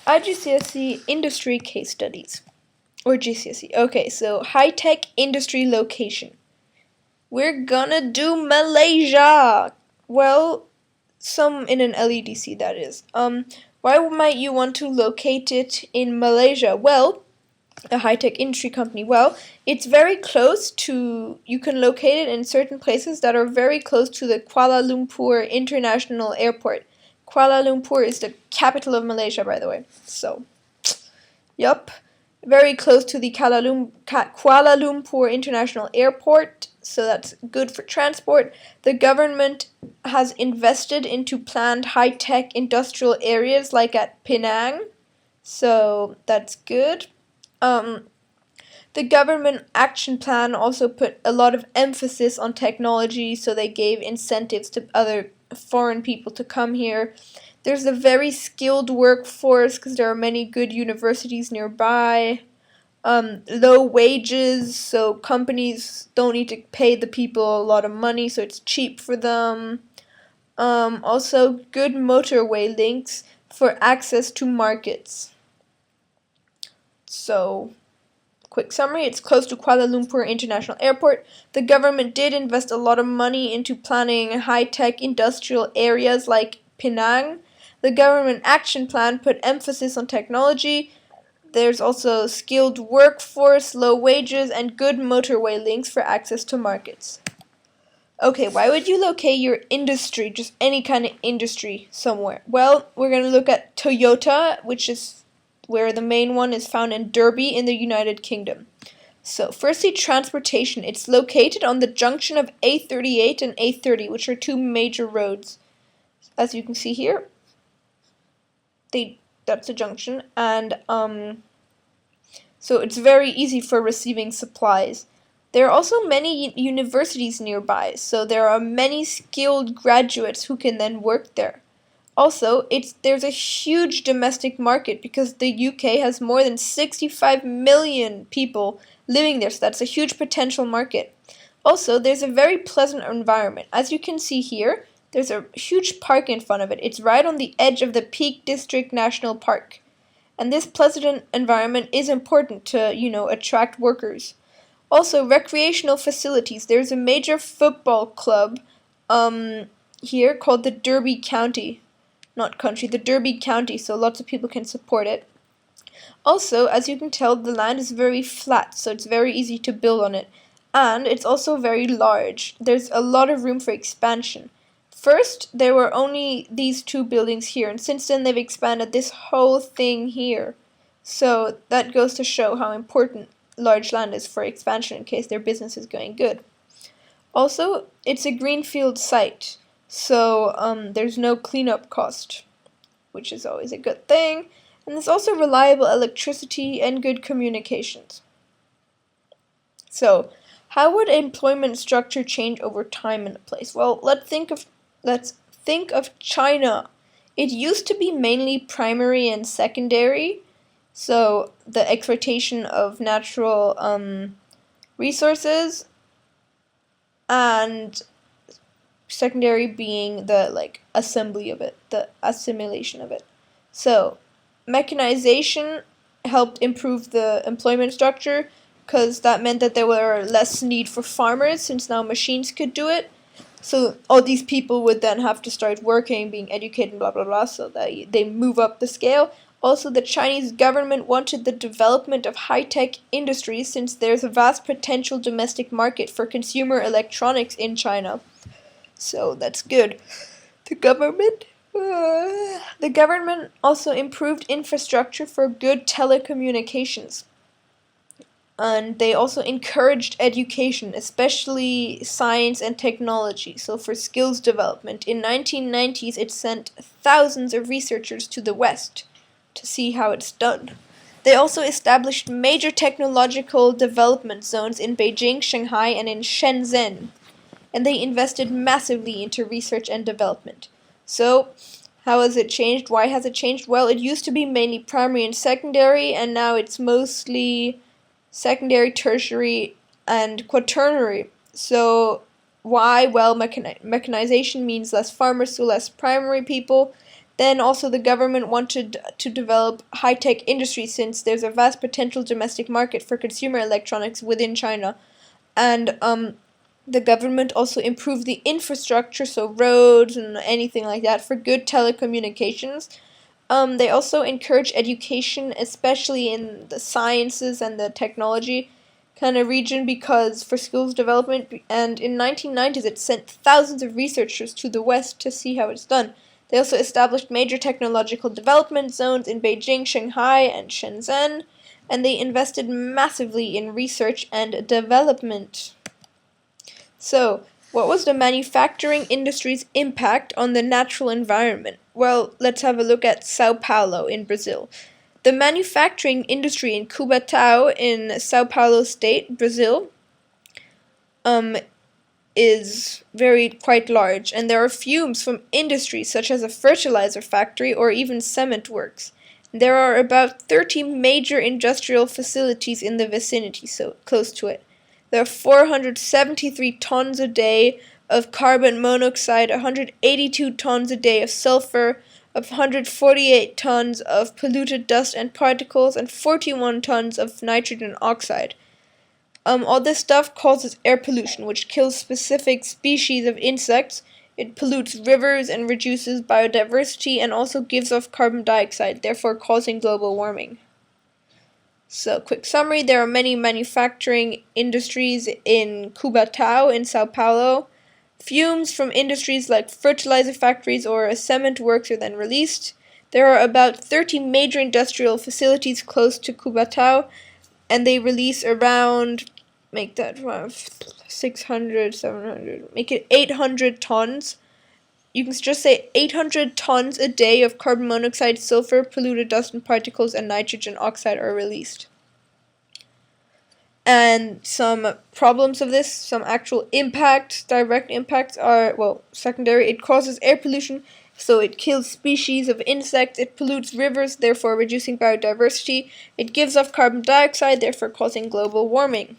IGCSE Industry Case Studies, or GCSE. Okay, so high-tech industry location. We're gonna do Malaysia. Well, some in an LEDC, that is. Why might you want to locate it in Malaysia? Well, a high-tech industry company. Well, it's very close to, you can locate it in certain places that are very close to the Kuala Lumpur International Airport. Kuala Lumpur is the capital of Malaysia, by the way. So, yup. Very close to the Kuala Lumpur International Airport, so that's good for transport. The government has invested into planned high-tech industrial areas like at Penang, so that's good. The government action plan also put a lot of emphasis on technology, so they gave incentives to other foreign people to come here. There's a very skilled workforce because there are many good universities nearby. Low wages, so companies don't need to pay the people a lot of money, so it's cheap for them. Also, good motorway links for access to markets. So, quick summary, it's close to Kuala Lumpur International Airport. The government did invest a lot of money into planning high-tech industrial areas like Penang. The government action plan put emphasis on technology. There's also skilled workforce, low wages, and good motorway links for access to markets. Okay, why would you locate your industry, just any kind of industry, somewhere? Well, we're going to look at Toyota, which is where the main one is found in Derby in the United Kingdom. So, firstly, transportation. It's located on the junction of A38 and A30, which are two major roads. As you can see here, that's a junction, and so it's very easy for receiving supplies. There are also many universities nearby, so there are many skilled graduates who can then work there. Also, there's a huge domestic market because the UK has more than 65 million people living there, so that's a huge potential market. Also, there's a very pleasant environment. As you can see here, there's a huge park in front of it. It's right on the edge of the Peak District National Park. And this pleasant environment is important to, attract workers. Also, recreational facilities. There's a major football club here called the Derby County. Not country, the Derby County, so lots of people can support it. Also, as you can tell, the land is very flat, so it's very easy to build on it. And it's also very large. There's a lot of room for expansion. First, there were only these two buildings here, and since then they've expanded this whole thing here. So that goes to show how important large land is for expansion in case their business is going good. Also, it's a greenfield site, so there's no cleanup cost, which is always a good thing. And there's also reliable electricity and good communications. So, how would employment structure change over time in a place? Well, let's think of China. It used to be mainly primary and secondary, so the exploitation of natural resources, and secondary being the assembly of it, the assimilation of it. So mechanization helped improve the employment structure because that meant that there were less need for farmers since now machines could do it. So all these people would then have to start working, being educated, blah, blah, blah, so that they move up the scale. Also, the Chinese government wanted the development of high-tech industries since there's a vast potential domestic market for consumer electronics in China. So that's good. The government also improved infrastructure for good telecommunications. And they also encouraged education, especially science and technology, so for skills development. In 1990s, it sent thousands of researchers to the West to see how it's done. They also established major technological development zones in Beijing, Shanghai, and in Shenzhen. And they invested massively into research and development. So, how has it changed? Why has it changed? Well, it used to be mainly primary and secondary, and now it's mostly secondary, tertiary, and quaternary. So why? Well, mechanization means less farmers, so less primary people. Then also the government wanted to develop high-tech industry since there's a vast potential domestic market for consumer electronics within China. And the government also improved the infrastructure, so roads and anything like that, for good telecommunications. They also encourage education, especially in the sciences and the technology kind of region, because for skills development. And in 1990s, it sent thousands of researchers to the West to see how it's done. They also established major technological development zones in Beijing, Shanghai, and Shenzhen, and they invested massively in research and development. So, what was the manufacturing industry's impact on the natural environment? Well, let's have a look at Sao Paulo in Brazil. The manufacturing industry in Cubatão in Sao Paulo state, Brazil, is quite large, and there are fumes from industries such as a fertilizer factory or even cement works. There are about 30 major industrial facilities in the vicinity, so close to it. There are 473 tons a day of carbon monoxide, 182 tons a day of sulfur, of 148 tons of polluted dust and particles, and 41 tons of nitrogen oxide. All this stuff causes air pollution, which kills specific species of insects. It pollutes rivers and reduces biodiversity, and also gives off carbon dioxide, therefore causing global warming. So, quick summary, there are many manufacturing industries in Cubatão in Sao Paulo. Fumes from industries like fertilizer factories or cement works are then released. There are about 30 major industrial facilities close to Cubatão, and they release around, make that 600, 700, make it 800 tons. You can just say 800 tons a day of carbon monoxide, sulfur, polluted dust and particles, and nitrogen oxide are released. And some problems of this, some actual impacts, direct impacts are, well, secondary. It causes air pollution, so it kills species of insects. It pollutes rivers, therefore reducing biodiversity. It gives off carbon dioxide, therefore causing global warming.